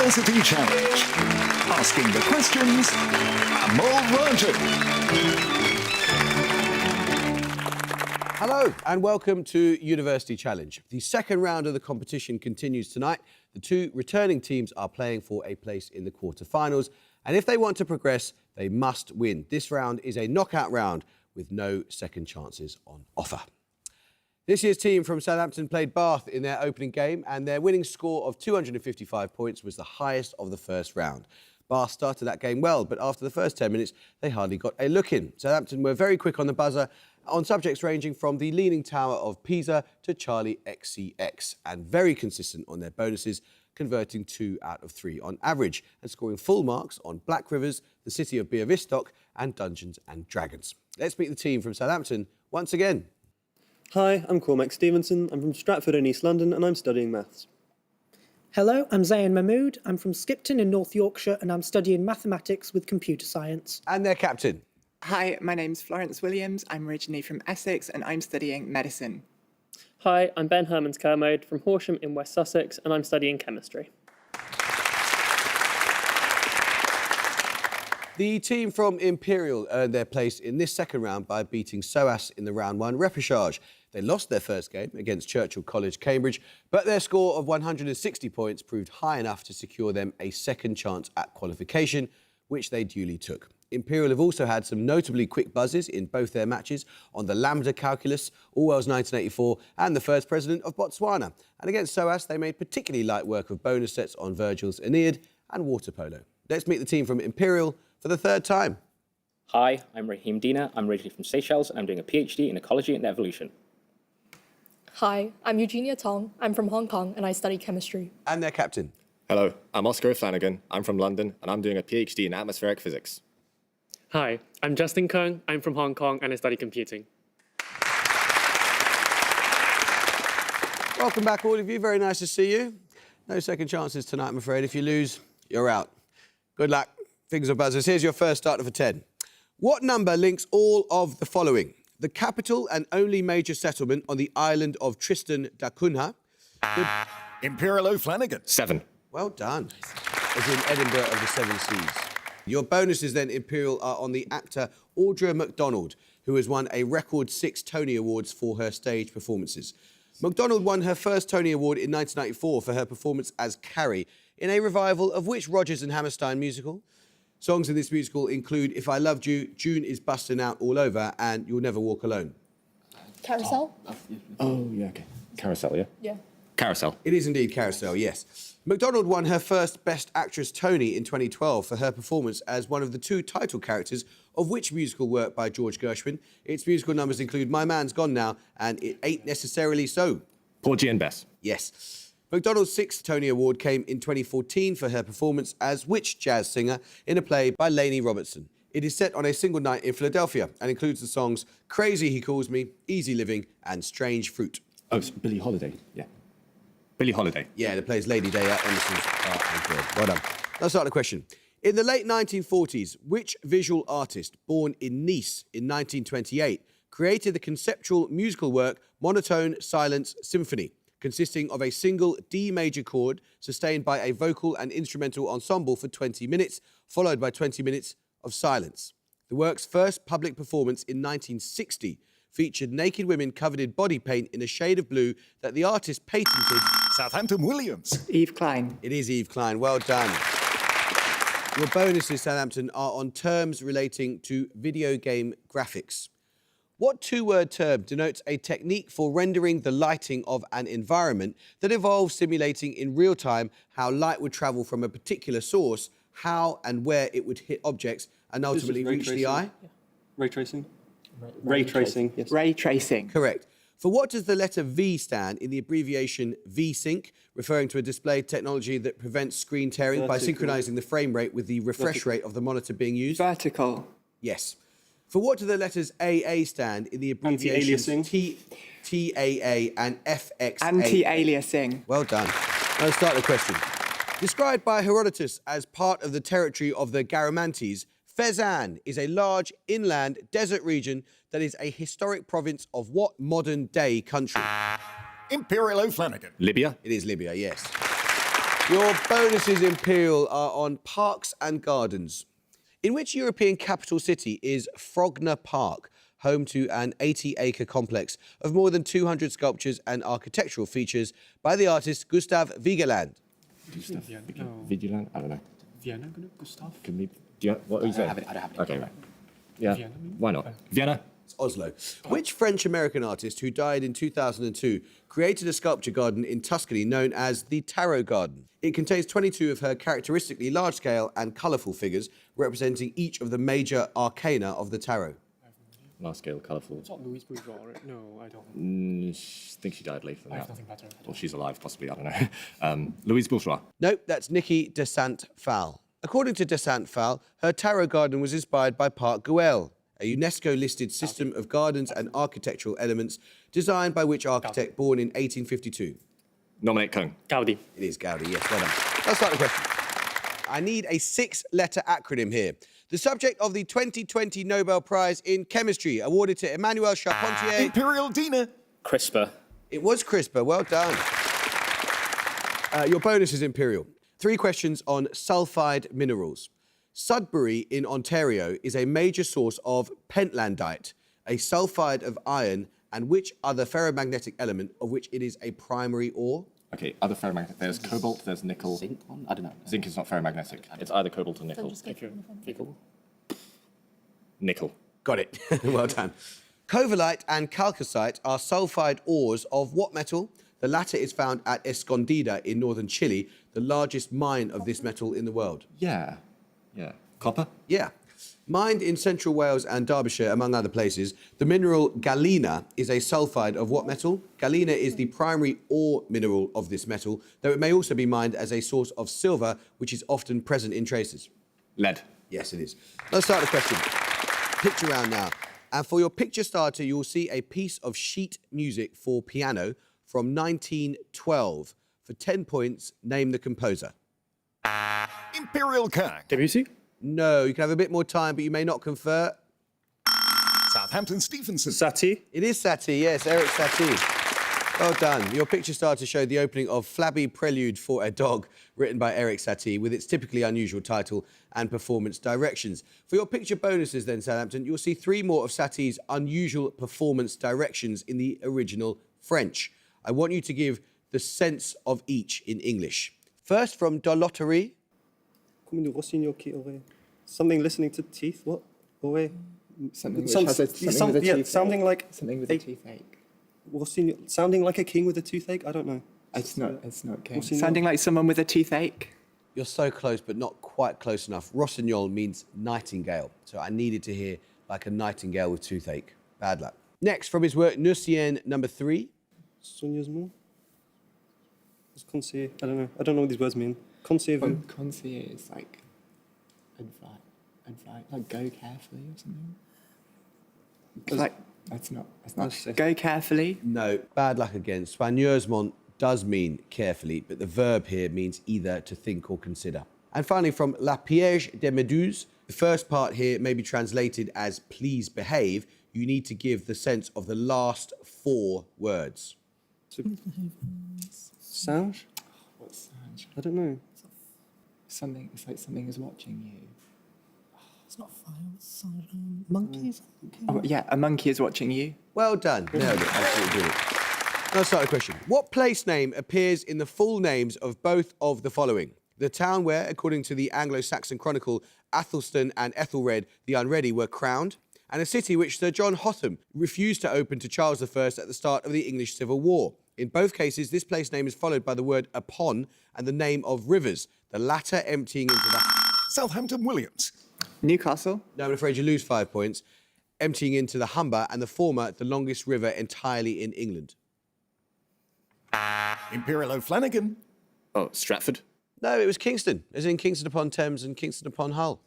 University Challenge. Asking the questions, Amol Rajan. Hello and welcome to University Challenge. The second round of the competition continues tonight. The two returning teams are playing for a place in the quarter-finals, and if they want to progress, they must win. This round is a knockout round with no second chances on offer. This year's team from Southampton played Bath in their opening game, and their winning score of 255 points was the highest of the first round. Bath started that game well, but after the first 10 minutes, they hardly got a look in. Southampton were very quick on the buzzer on subjects ranging from the Leaning Tower of Pisa to Charlie XCX, and very consistent on their bonuses, converting 2 out of 3 on average, and scoring full marks on Black Rivers, the City of Białystok, and Dungeons and Dragons. Let's meet the team from Southampton once again. Hi, I'm Cormac Stevenson. I'm from Stratford in East London and I'm studying maths. Hello, I'm Zayn Mahmood. I'm from Skipton in North Yorkshire and I'm studying mathematics with computer science. And their captain. Hi, my name's Florence Williams. I'm originally from Essex and I'm studying medicine. Hi, I'm Ben Hermans-Kermode from Horsham in West Sussex and I'm studying chemistry. The team from Imperial earned their place in this second round by beating SOAS in the round 1 repechage. They lost their first game against Churchill College, Cambridge, but their score of 160 points proved high enough to secure them a second chance at qualification, which they duly took. Imperial have also had some notably quick buzzes in both their matches on the Lambda Calculus, Orwell's 1984, and the first president of Botswana. And against SOAS, they made particularly light work of bonus sets on Virgil's Aeneid and water polo. Let's meet the team from Imperial for the third time. Hi, I'm Raheem Dina. I'm originally from Seychelles and I'm doing a PhD in ecology and evolution. Hi, I'm Eugenia Tong. I'm from Hong Kong and I study chemistry. And their captain. Hello, I'm Oscar Flanagan. I'm from London and I'm doing a PhD in atmospheric physics. Hi, I'm Justin Kung. I'm from Hong Kong and I study computing. Welcome back, all of you. Very nice to see you. No second chances tonight, I'm afraid. If you lose, you're out. Good luck. Fingers or buzzers. Here's your first starter for 10. What number links all of the following? The capital and only major settlement on the island of Tristan da Cunha. Imperial O'Flanagan. 7. Well done. As in Edinburgh of the Seven Seas. Your bonuses then, Imperial, are on the actor Audra McDonald, who has won a record 6 Tony Awards for her stage performances. McDonald won her first Tony Award in 1994 for her performance as Carrie in a revival of which Rodgers and Hammerstein musical? Songs in this musical include If I Loved You, June is Bustin' Out All Over, and You'll Never Walk Alone. Carousel? Oh, yeah, okay. Carousel, yeah? Yeah. Carousel. It is indeed Carousel, yes. McDonald won her first Best Actress Tony in 2012 for her performance as one of the 2 title characters of which musical work by George Gershwin. Its musical numbers include My Man's Gone Now and It Ain't Necessarily So. Porgy and Bess. Yes. McDonald's 6th Tony Award came in 2014 for her performance as which jazz singer in a play by Lainey Robertson. It is set on a single night in Philadelphia and includes the songs Crazy He Calls Me, Easy Living and Strange Fruit. Oh, it's Billie Holiday, yeah. Billie Holiday. Yeah, it plays Lady Day at Emerson's Art and World. Well done. Let's start the question. In the late 1940s, which visual artist, born in Nice in 1928, created the conceptual musical work Monotone Silence Symphony, consisting of a single D major chord sustained by a vocal and instrumental ensemble for 20 minutes, followed by 20 minutes of silence. The work's first public performance in 1960 featured naked women covered in body paint in a shade of blue that the artist patented. Southampton Williams. Eve Klein. It is Eve Klein. Well done. Your bonuses, Southampton, are on terms relating to video game graphics. What 2-word term denotes a technique for rendering the lighting of an environment that involves simulating in real time how light would travel from a particular source, how and where it would hit objects, and ultimately reach the eye? Yeah. Ray tracing? Ray tracing, yes. Ray tracing. Correct. For what does the letter V stand in the abbreviation V-Sync, referring to a display technology that prevents screen tearing by synchronising the frame rate with the refresh rate of the monitor being used? Vertical. Yes. For what do the letters AA stand in the abbreviations TAA and FXA? Anti-aliasing. Well done. Let's start the question. Described by Herodotus as part of the territory of the Garamantes, Fezzan is a large inland desert region that is a historic province of what modern-day country? Imperial O'Flanagan. Libya. It is Libya, yes. Your bonuses, Imperial, are on parks and gardens. In which European capital city is Frogner Park, home to an 80-acre complex of more than 200 sculptures and architectural features by the artist Gustav Vigeland? Vigilant? I don't know. Vienna, Gustav? Can we, what are you saying? I don't have it. Okay, right. Yeah, Vienna, maybe? why not? Vienna? It's Oslo. Which French-American artist who died in 2002 created a sculpture garden in Tuscany known as the Tarot Garden? It contains 22 of her characteristically large-scale and colourful figures representing each of the major arcana of the tarot. Large scale, colourful. It's not Louise Bourgeois, right? No, I don't. I think she died later than I have that. nothing better. Or she's alive, possibly, I don't know. Louise Bourgeois. Nope, that's Nikki de Saint-Phal. According to de Saint-Phal, her tarot garden was inspired by Park Güell, a UNESCO-listed system of gardens and architectural elements designed by which architect born in 1852? Nominate Kung. Gaudi. It is Gaudi, yes, well done. Let's start the question. I need a 6-letter acronym here. The subject of the 2020 Nobel Prize in Chemistry, awarded to Emmanuel Charpentier. Imperial Dina. CRISPR. It was CRISPR, well done. Your bonus is Imperial. 3 questions on sulfide minerals. Sudbury in Ontario is a major source of pentlandite, a sulfide of iron, and which other ferromagnetic element of which it is a primary ore? Okay, other ferromagnetic. There's cobalt, there's nickel. Zinc one? I don't know. Zinc is not ferromagnetic. It's either cobalt or nickel. Nickel. Nickel. Got it. Well done. Covalite and chalcocite are sulfide ores of what metal? The latter is found at Escondida in northern Chile, the largest mine of this metal in the world. Yeah. Copper? Yeah. Mined in central Wales and Derbyshire, among other places, the mineral galena is a sulfide of what metal? Galena is the primary ore mineral of this metal, though it may also be mined as a source of silver, which is often present in traces. Lead. Yes, it is. Let's start the question. Picture round now. And for your picture starter, you will see a piece of sheet music for piano from 1912. For 10 points, name the composer. Imperial Kung. Debussy? No, you can have a bit more time, but you may not confer. Southampton Stevenson. Satie? It is Satie, yes, Eric Satie. Well done. Your picture starter showed the opening of Flabby Prelude for a Dog, written by Eric Satie, with its typically unusual title and performance directions. For your picture bonuses then, Southampton, you'll see 3 more of Satie's unusual performance directions in the original French. I want you to give the sense of each in English. First, from De Lotterie. Something listening to teeth, what? Away. Something Some- with a toothache. sounding like Something with a toothache. sounding like a king with a toothache. I don't know. It's not king. Sounding like someone with a toothache. You're so close, but not quite close enough. Rossignol means nightingale, so I needed to hear like a nightingale with toothache. Bad luck. Next, from his work Nucien number 3. Soigneusement. Conseil. I don't know. I don't know what these words mean. Conseil-vous. Conseil is like advice, like go carefully or something. Like, That's not. go carefully. No, bad luck again. Soigneusement does mean carefully, but the verb here means either to think or consider. And finally, from La Piège des Méduses, the first part here may be translated as please behave. You need to give the sense of the last 4 words. Singe? What's that? I don't know. Something. It's like something is watching you. It's not fire, it's monkeys. Oh, yeah, a monkey is watching you. Well done. Nailed it. Absolutely brilliant. Now start the question. What place name appears in the full names of both of the following? The town where, according to the Anglo-Saxon Chronicle, Athelstan and Ethelred the Unready were crowned, and a city which Sir John Hotham refused to open to Charles I at the start of the English Civil War. In both cases, this place name is followed by the word upon and the name of rivers, the latter emptying into the... Southampton Williams. Newcastle. No, I'm afraid you lose 5 points. Emptying into the Humber, and the former, the longest river entirely in England. Imperial O'Flanagan. Oh, Stratford. No, it was Kingston, as in Kingston upon Thames and Kingston upon Hull.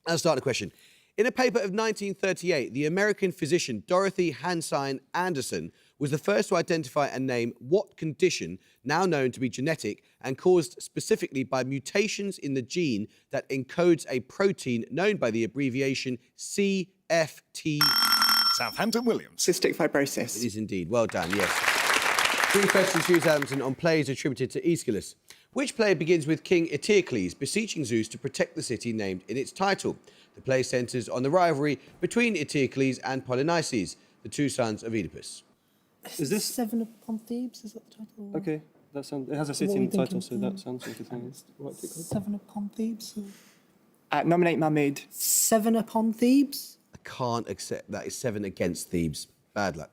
I'll start the question. In a paper of 1938, the American physician Dorothy Hansine Anderson was the first to identify and name what condition, now known to be genetic and caused specifically by mutations in the gene that encodes a protein known by the abbreviation CFT. Southampton Williams. Cystic fibrosis. It is indeed. Well done, yes. 3 questions for you, Southampton, on plays attributed to Aeschylus. Which play begins with King Eteocles beseeching Zeus to protect the city named in its title? The play centres on the rivalry between Eteocles and Polynices, the two sons of Oedipus. Is this... Seven Upon Thebes? Is that the title? Okay, that sounds... It has a city in the title, so that sounds like a thing. What's it called? Seven Upon Thebes? Nominate Mahmood. Seven Upon Thebes? I can't accept that. It's 7 against Thebes. Bad luck.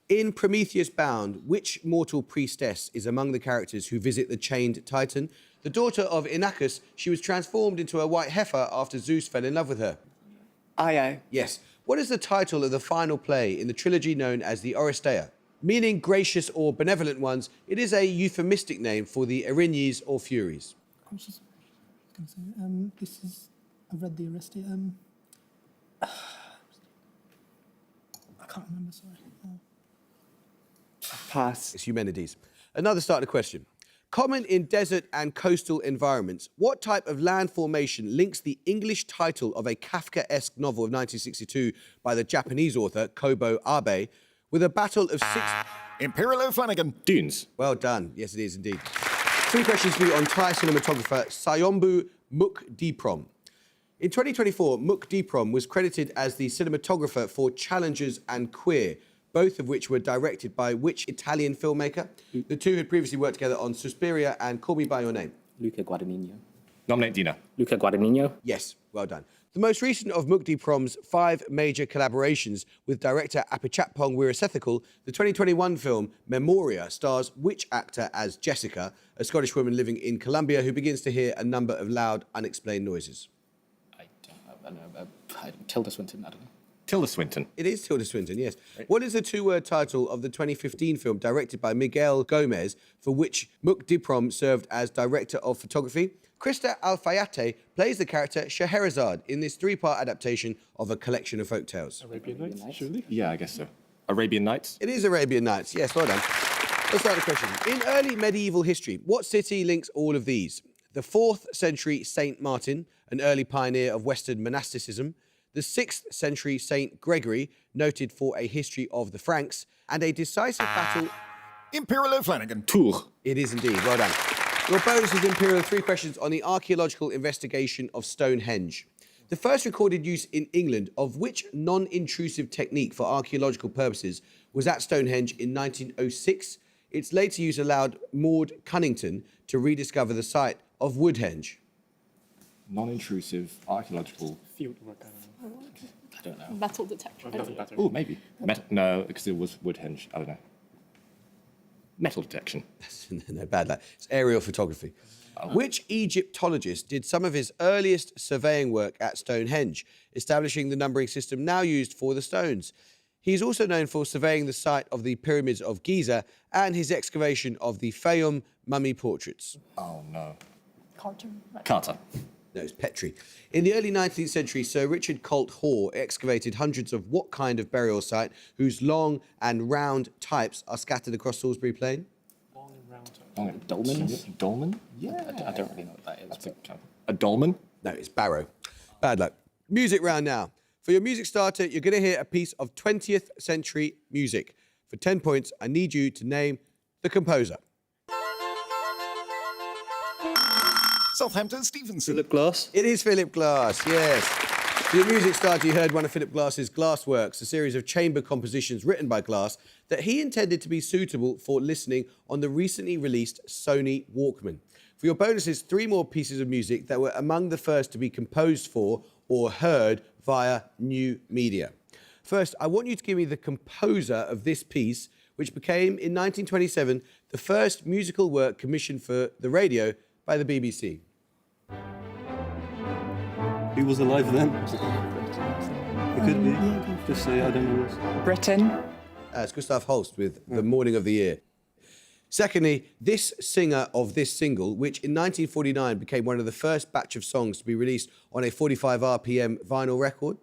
In Prometheus Bound, which mortal priestess is among the characters who visit the chained Titan? The daughter of Inachus, she was transformed into a white heifer after Zeus fell in love with her. Io. Yes. What is the title of the final play in the trilogy known as the Oresteia? Meaning gracious or benevolent ones, it is a euphemistic name for the Erinyes or Furies. I was just going to say, this is... I've read the Orestia. I can't remember, sorry. Pass. It's Eumenides. Another starter question. Common in desert and coastal environments, what type of land formation links the English title of a Kafkaesque novel of 1962 by the Japanese author Kobo Abe with a battle of 6... Imperial Flanagan. Dunes. Well done. Yes, it is indeed. 3 questions for you on Thai cinematographer Sayombu Mukdiprom. In 2024, Mukdiprom was credited as the cinematographer for Challengers and Queer, both of which were directed by which Italian filmmaker? The two had previously worked together on Suspiria and Call Me By Your Name. Luca Guadagnino. Nominate Dina. Luca Guadagnino. Yes, well done. The most recent of Mukdiprom's 5 major collaborations with director Apichatpong Weerasethakul, the 2021 film Memoria stars which actor as Jessica, a Scottish woman living in Colombia who begins to hear a number of loud, unexplained noises? I don't know. Tilda Swinton, I don't know. Tilda Swinton. It is Tilda Swinton, yes. Right. What is the 2-word title of the 2015 film directed by Miguel Gomez, for which Mukdiprom served as director of photography? Krista Alfayate plays the character Scheherazade in this 3-part adaptation of a collection of folktales. Arabian Nights, surely? Yeah, I guess so. Arabian Nights. It is Arabian Nights, yes, well done. Let's start the question. In early medieval history, what city links all of these? The 4th century Saint Martin, an early pioneer of Western monasticism, the 6th century Saint Gregory, noted for a history of the Franks, and a decisive battle... Imperial Flanagan. Tours. It is indeed, well done. Your bonus is Imperial, 3 questions on the archaeological investigation of Stonehenge. The first recorded use in England of which non-intrusive technique for archaeological purposes was at Stonehenge in 1906? Its later use allowed Maud Cunnington to rediscover the site of Woodhenge. Non-intrusive archaeological... Field work, I don't know. Metal detector. Oh, maybe. No, because it was Woodhenge. I don't know. Metal detection. No, bad luck. It's aerial photography. Which Egyptologist did some of his earliest surveying work at Stonehenge, establishing the numbering system now used for the stones? He's also known for surveying the site of the pyramids of Giza and his excavation of the Fayum mummy portraits. Oh, no. Carter. Carter. No, it's Petrie. In the early 19th century, Sir Richard Colt Hoare excavated hundreds of what kind of burial site whose long and round types are scattered across Salisbury Plain? long and round. Dolmen? Dolmen? Yeah. I don't really know what that is. That's a dolmen? No, it's Barrow. Bad luck. Music round now. For your music starter, you're going to hear a piece of 20th century music. For 10 points, I need you to name the composer. Southampton Stevenson. Philip Glass. It is Philip Glass, yes. For your music starter, you heard one of Philip Glass's Glassworks, a series of chamber compositions written by Glass that he intended to be suitable for listening on the recently released Sony Walkman. For your bonuses, 3 more pieces of music that were among the first to be composed for or heard via new media. First, I want you to give me the composer of this piece, which became, in 1927, the first musical work commissioned for the radio by the BBC. He was alive then. It could be. Just say, I don't know what. Britain. It's Gustav Holst with The Morning of the Year. Secondly, this singer of this single, which in 1949 became one of the first batch of songs to be released on a 45 RPM vinyl record.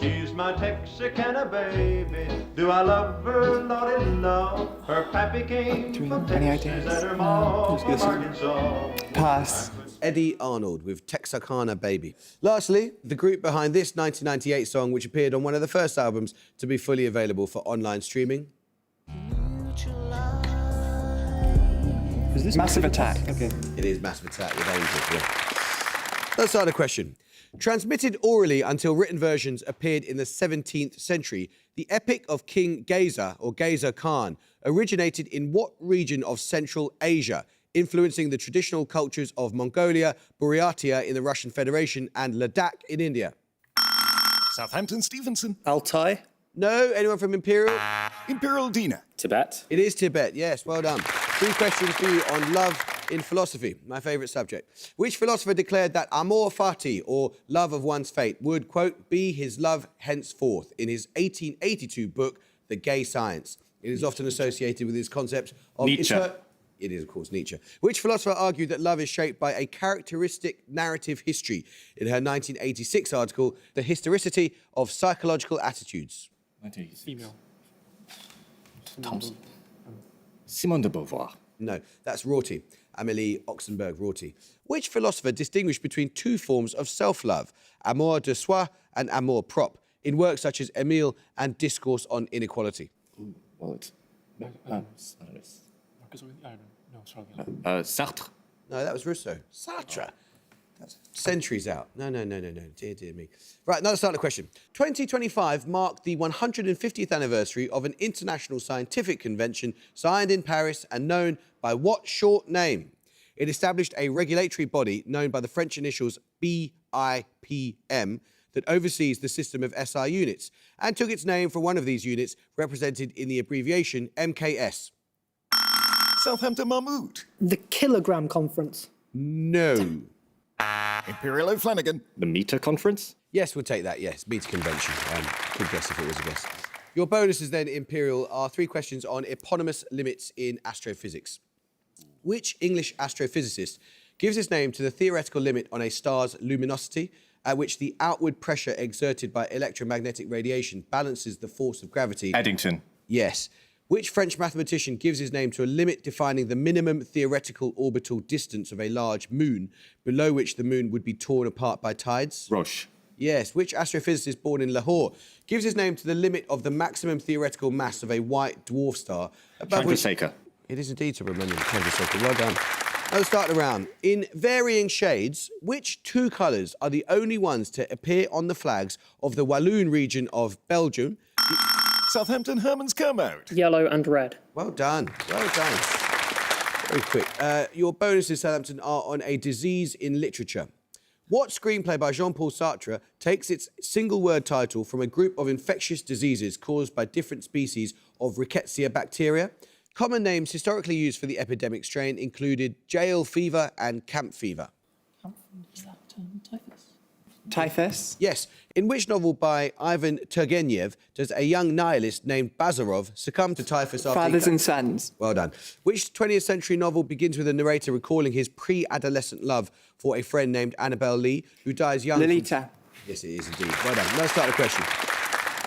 She's my Texarkana baby. Do I love her? Lordy, love. Her pappy came from Any Texas ideas? and her mom from Arkansas. Pass. Eddie Arnold with Texarkana Baby. Lastly, the group behind this 1998 song, which appeared on one of the first albums to be fully available for online streaming. Is this Massive Attack. Okay. It is Massive Attack with Angels, yeah. Let's start a question. Transmitted orally until written versions appeared in the 17th century, the epic of King Geza, or Geza Khan, originated in what region of Central Asia, influencing the traditional cultures of Mongolia, Buryatia in the Russian Federation, and Ladakh in India? Southampton Stevenson. Altai. No? Anyone from Imperial? Imperial Dina. Tibet. It is Tibet, yes, well done. 3 questions for you on love in philosophy, my favourite subject. Which philosopher declared that amor fati, or love of one's fate, would, quote, be his love henceforth in his 1882 book, The Gay Science? It is often associated with his concept of... Nietzsche. It is, of course, Nietzsche. Which philosopher argued that love is shaped by a characteristic narrative history in her 1986 article, The Historicity of Psychological Attitudes? Female. Thompson. Simone de Beauvoir. No, that's Rorty. Amélie Oxenberg-Rorty. Which philosopher distinguished between 2 forms of self-love, amour de soi and amour propre, in works such as Émile and Discourse on Inequality? Well, it's... Marcus Aurelius? I don't know. No, sorry. Sartre. No, that was Rousseau. Sartre. That's centuries out. No. Dear me. Right, another starter question. 2025 marked the 150th anniversary of an international scientific convention signed in Paris and known by what short name? It established a regulatory body known by the French initials BIPM that oversees the system of SI units and took its name from one of these units represented in the abbreviation MKS. Southampton Mahmood. The Kilogram Conference. No. Imperial O'Flanagan. The Meter Conference. Yes, we'll take that, yes. Meter convention. Good guess if it was a guess. Your bonuses then, Imperial, are 3 questions on eponymous limits in astrophysics. Which English astrophysicist gives his name to the theoretical limit on a star's luminosity, at which the outward pressure exerted by electromagnetic radiation balances the force of gravity? Eddington. Yes. Which French mathematician gives his name to a limit defining the minimum theoretical orbital distance of a large moon, below which the moon would be torn apart by tides? Roche. Yes. Which astrophysicist born in Lahore gives his name to the limit of the maximum theoretical mass of a white dwarf star, above which... Chandrasekhar. It is indeed Subramanian Chandrasekhar. Well done. Let's start the round. In varying shades, which 2 colours are the only ones to appear on the flags of the Walloon region of Belgium? Southampton Herman's Kermode. Yellow and red. Well done. Well done. Very quick. Your bonuses, Southampton, are on a disease in literature. What screenplay by Jean-Paul Sartre takes its single-word title from a group of infectious diseases caused by different species of Rickettsia bacteria? Common names historically used for the epidemic strain included jail fever and camp fever. Is that typhus? Typhus. Yes. In which novel by Ivan Turgenev does a young nihilist named Bazarov succumb to typhus after... Fathers and Sons. Well done. Which 20th century novel begins with a narrator recalling his pre-adolescent love for a friend named Annabel Lee, who dies young... Lolita. Yes, it is indeed. Well done. Let's start the question.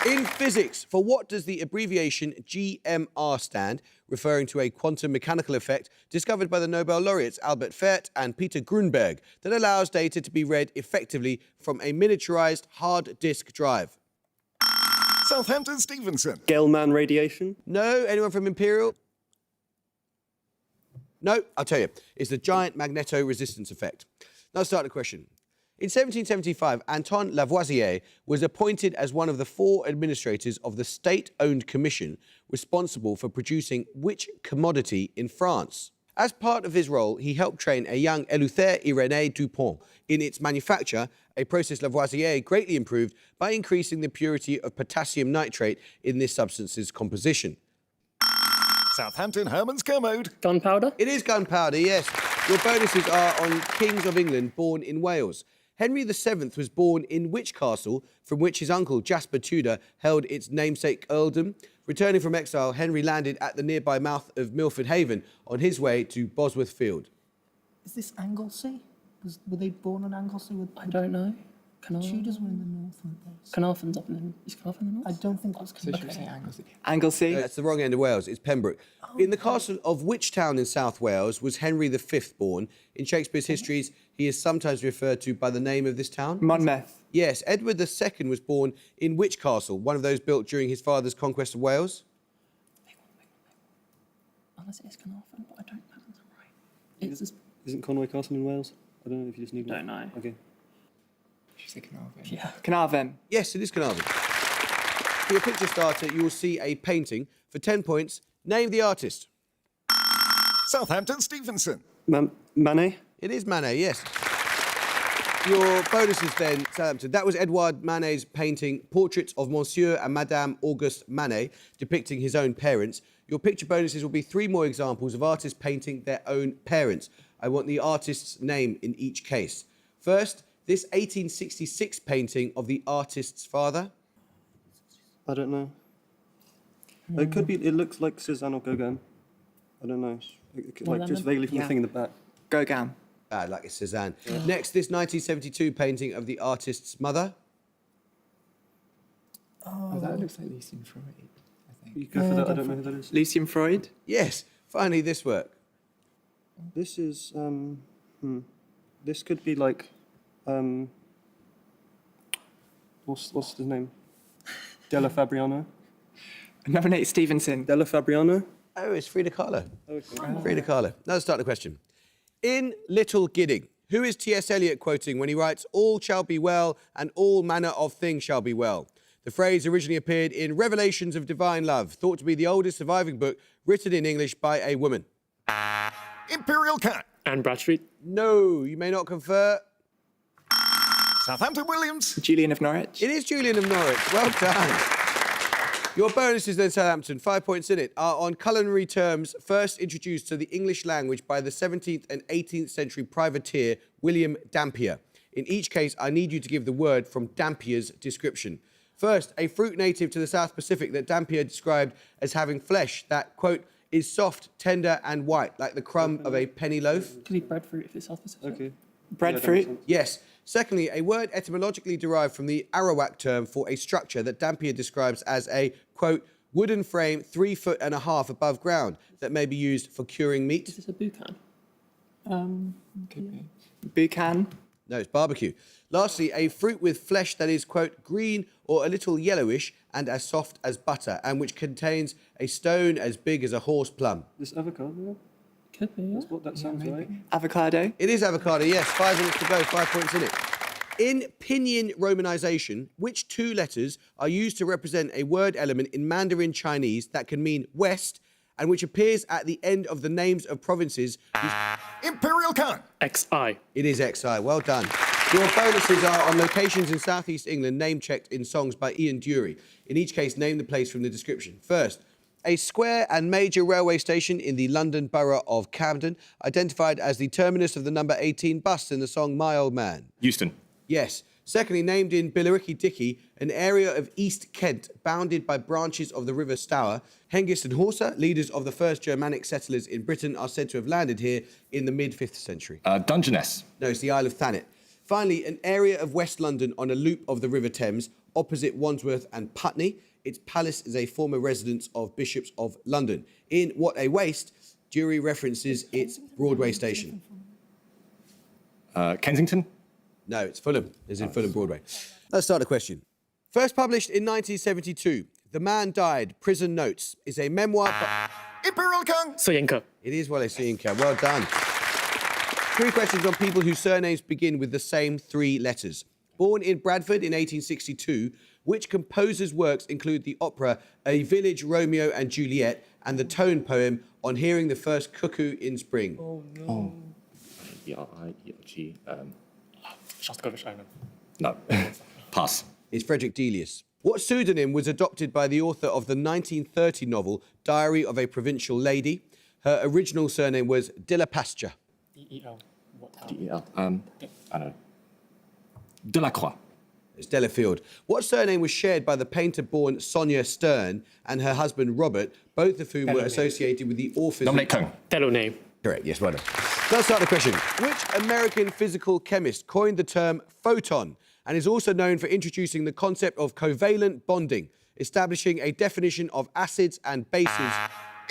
In physics, for what does the abbreviation GMR stand, referring to a quantum mechanical effect discovered by the Nobel laureates Albert Fert and Peter Grunberg that allows data to be read effectively from a miniaturized hard disk drive? Southampton Stevenson. Gell-Mann radiation. No? Anyone from Imperial? No? I'll tell you. It's the giant magneto-resistance effect. Now start the question. In 1775, Antoine Lavoisier was appointed as one of the 4 administrators of the state-owned commission responsible for producing which commodity in France? As part of his role, he helped train a young Éleuthère Irénée Dupont in its manufacture, a process Lavoisier greatly improved by increasing the purity of potassium nitrate in this substance's composition. Southampton Herman's Kermode. Gunpowder? It is gunpowder, yes. Your bonuses are on kings of England born in Wales. Henry VII was born in which castle from which his uncle Jasper Tudor held its namesake earldom? Returning from exile, Henry landed at the nearby mouth of Milford Haven on his way to Bosworth Field. Is this Anglesey? Were they born in Anglesey? I don't know. Tudors were in the north, weren't they? Carnarvon's up in the... Is Carnarvon in the north? I don't think it was So should we say Carnarvon. Anglesey? Anglesey. That's the wrong end of Wales. It's Pembroke. In the castle of which town in South Wales was Henry V born? In Shakespeare's histories, he is sometimes referred to by the name of this town. Monmouth. Yes. Edward II was born in which castle? One of those built during his father's conquest of Wales? Unless it is Carnarvon, but I don't know if that's right. Isn't Conway Castle in Wales? I don't know if you just need one. Don't know. Okay. She said Carnarvon. Yeah. Carnarvon. Yes, it is Carnarvon. For your picture starter, you will see a painting. For 10 points, name the artist. Southampton Stevenson. Manet? It is Manet, yes. Your bonuses then, Southampton. That was Edouard Manet's painting, Portraits of Monsieur and Madame Auguste Manet, depicting his own parents. Your picture bonuses will be 3 more examples of artists painting their own parents. I want the artist's name in each case. First, this 1866 painting of the artist's father. I don't know. It could be, it looks like Cézanne or Gauguin. I don't know. Like just vaguely from the thing in the back. Gauguin. Like it's Cézanne. Next, this 1972 painting of the artist's mother. Oh, that looks like Lucian Freud, I think. You go for that, I don't know who that is. Lucian Freud? Yes, finally this work. This is, this could be like, what's his name? Della Fabriano? Nominate Stevenson. Della Fabriano? Oh, it's Frida Kahlo. Okay. Frida Kahlo. Now let's start the question. In Little Gidding, who is T.S. Eliot quoting when he writes, "All shall be well and all manner of things shall be well"? The phrase originally appeared in Revelations of Divine Love, thought to be the oldest surviving book written in English by a woman. Imperial Cat. Anne Bradstreet. No, you may not confer. Southampton Williams. Julian of Norwich. It is Julian of Norwich. Well done. Your bonuses then, Southampton, 5 points in it, are on culinary terms first introduced to the English language by the 17th and 18th century privateer William Dampier. In each case, I need you to give the word from Dampier's description. First, a fruit native to the South Pacific that Dampier described as having flesh that, quote, is soft, tender and white, like the crumb of a penny loaf. Could be breadfruit if it's South Pacific. Okay. Breadfruit. Yes. Secondly, a word etymologically derived from the Arawak term for a structure that Dampier describes as a, quote, wooden frame 3.5 feet above ground that may be used for curing meat. Is this a boucan? Could be. Boucan. No, it's barbecue. Lastly, a fruit with flesh that is, quote, green or a little yellowish and as soft as butter, and which contains a stone as big as a horse plum. This avocado? Could be, yeah. That's what that sounds like. Avocado. It is avocado, yes. 5 minutes to go, 5 points in it. In pinyin romanization, which 2 letters are used to represent a word element in Mandarin Chinese that can mean west and which appears at the end of the names of provinces? Imperial Cat. XI. It is XI. Well done. Your bonuses are on locations in southeast England name-checked in songs by Ian Dury. In each case, name the place from the description. First, a square and major railway station in the London borough of Camden, identified as the terminus of the number 18 bus in the song My Old Man. Euston. Yes. Secondly, named in Billericay Dickey, an area of East Kent bounded by branches of the River Stour. Hengist and Horsa, leaders of the first Germanic settlers in Britain, are said to have landed here in the mid-5th century. Dungeness. No, it's the Isle of Thanet. Finally, an area of West London on a loop of the River Thames, opposite Wandsworth and Putney. Its palace is a former residence of bishops of London. In What a Waste, Dury references its Broadway station. Kensington. No, it's Fulham, as in Fulham Broadway. Let's start the question. First published in 1972, The Man Died, Prison Notes, is a memoir by... Imperial Cat. Soyinka. It is Wole Soyinka. Well done. 3 questions on people whose surnames begin with the same 3 letters. Born in Bradford in 1862, which composer's works include the opera A Village Romeo and Juliet and the tone poem On Hearing the First Cuckoo in Spring? Oh, no. E-R-I-E-G. Shostakovich Island. No. Pass. It's Frederick Delius. What pseudonym was adopted by the author of the 1930 novel Diary of a Provincial Lady? Her original surname was De La Pasture. D-E-L. What town? D-E-L. I don't know. Delacroix. It's Delafield. What surname was shared by the painter-born Sonia Stern and her husband Robert, both of whom were associated with the authors... Dominic Cohn. Delaunay. Correct, yes, well done. Let's start the question. Which American physical chemist coined the term photon and is also known for introducing the concept of covalent bonding, establishing a definition of acids and bases?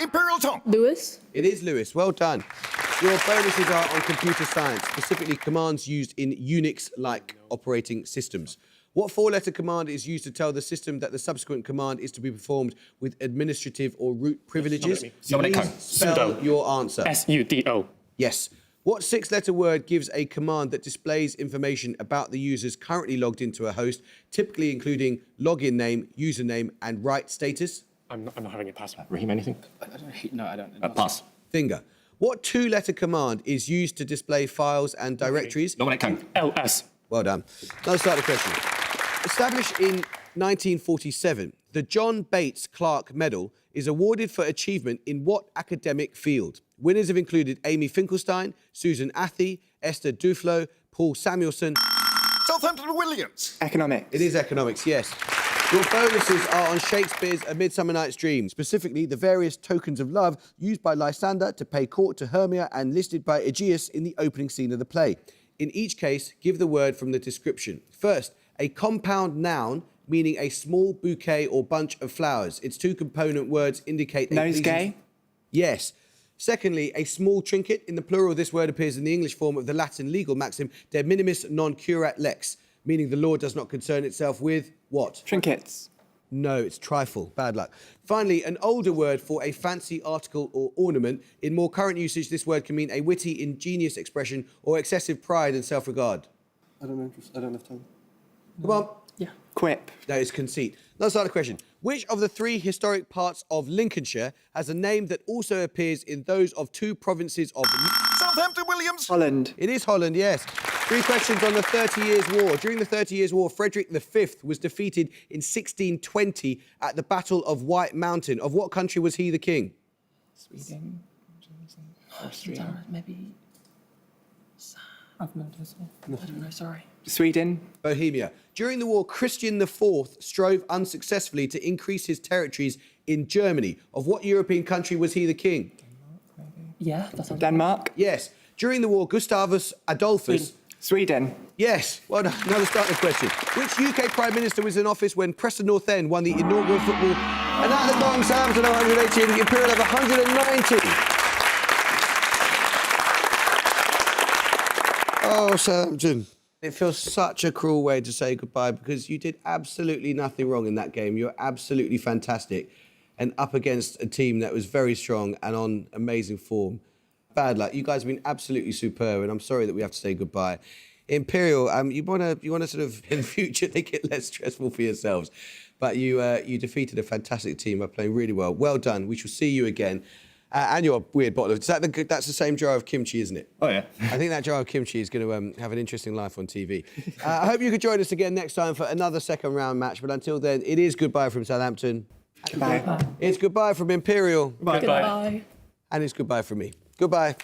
Imperial Tom. Lewis. It is Lewis. Well done. Your bonuses are on computer science, specifically commands used in Unix-like operating systems. What 4-letter command is used to tell the system that the subsequent command is to be performed with administrative or root privileges? Dominic Cohn. Spell Sudo. your answer. S-U-D-O. Yes. What six-letter word gives a command that displays information about the users currently logged into a host, typically including login name, username, and write status? I'm not having a pass. Raheem, anything? I don't. Pass. Finger. What two-letter command is used to display files and directories? Nominate Kang. LS. Well done. Let's start the question. Established in 1947, the John Bates Clark Medal is awarded for achievement in what academic field? Winners have included Amy Finkelstein, Susan Athey, Esther Duflo, Paul Samuelson. Southampton Williams. Economics. It is economics, yes. Your bonuses are on Shakespeare's A Midsummer Night's Dream, specifically the various tokens of love used by Lysander to pay court to Hermia and listed by Aegeus in the opening scene of the play. In each case, give the word from the description. First, a compound noun meaning a small bouquet or bunch of flowers. Its two component words indicate... Nosegay. Yes. Secondly, a small trinket. In the plural, this word appears in the English form of the Latin legal maxim, de minimis non curat lex, meaning the law does not concern itself with what? Trinkets. No, it's trifle. Bad luck. Finally, an older word for a fancy article or ornament. In more current usage, this word can mean a witty, ingenious expression or excessive pride and self-regard. I don't know. I don't have time. Come on. Yeah. Quip. That is conceit. Let's start the question. Which of the three historic parts of Lincolnshire has a name that also appears in those of two provinces of... Southampton Williams. Holland. It is Holland, yes. 3 questions on the 30 Years' War. During the 30 Years' War, Frederick V was defeated in 1620 at the Battle of White Mountain. Of what country was he the king? Sweden. Austria. Maybe. I've no idea. I don't know, sorry. Sweden. Bohemia. During the war, Christian IV strove unsuccessfully to increase his territories in Germany. Of what European country was he the king? Yeah, that's Denmark. Yes. During the war, Gustavus Adolphus... Sweden. Yes. Well done. Another starting question. Which UK Prime Minister was in office when Preston North End won the inaugural football? And at the bottom, Southampton 180 and the Imperial have 190. Oh, Southampton. It feels such a cruel way to say goodbye because you did absolutely nothing wrong in that game. You're absolutely fantastic and up against a team that was very strong and on amazing form. Bad luck. You guys have been absolutely superb and I'm sorry that we have to say goodbye. Imperial, you want to sort of, in future, make it less stressful for yourselves. But you defeated a fantastic team by playing really well. Well done. We shall see you again. And your weird bottle of... That's the same jar of kimchi, isn't it? Oh, yeah. I think that jar of kimchi is going to have an interesting life on TV. I hope you could join us again next time for another second round match. But until then, it is goodbye from Southampton. Goodbye. It's goodbye from Imperial. Goodbye. Goodbye. And it's goodbye from me. Goodbye.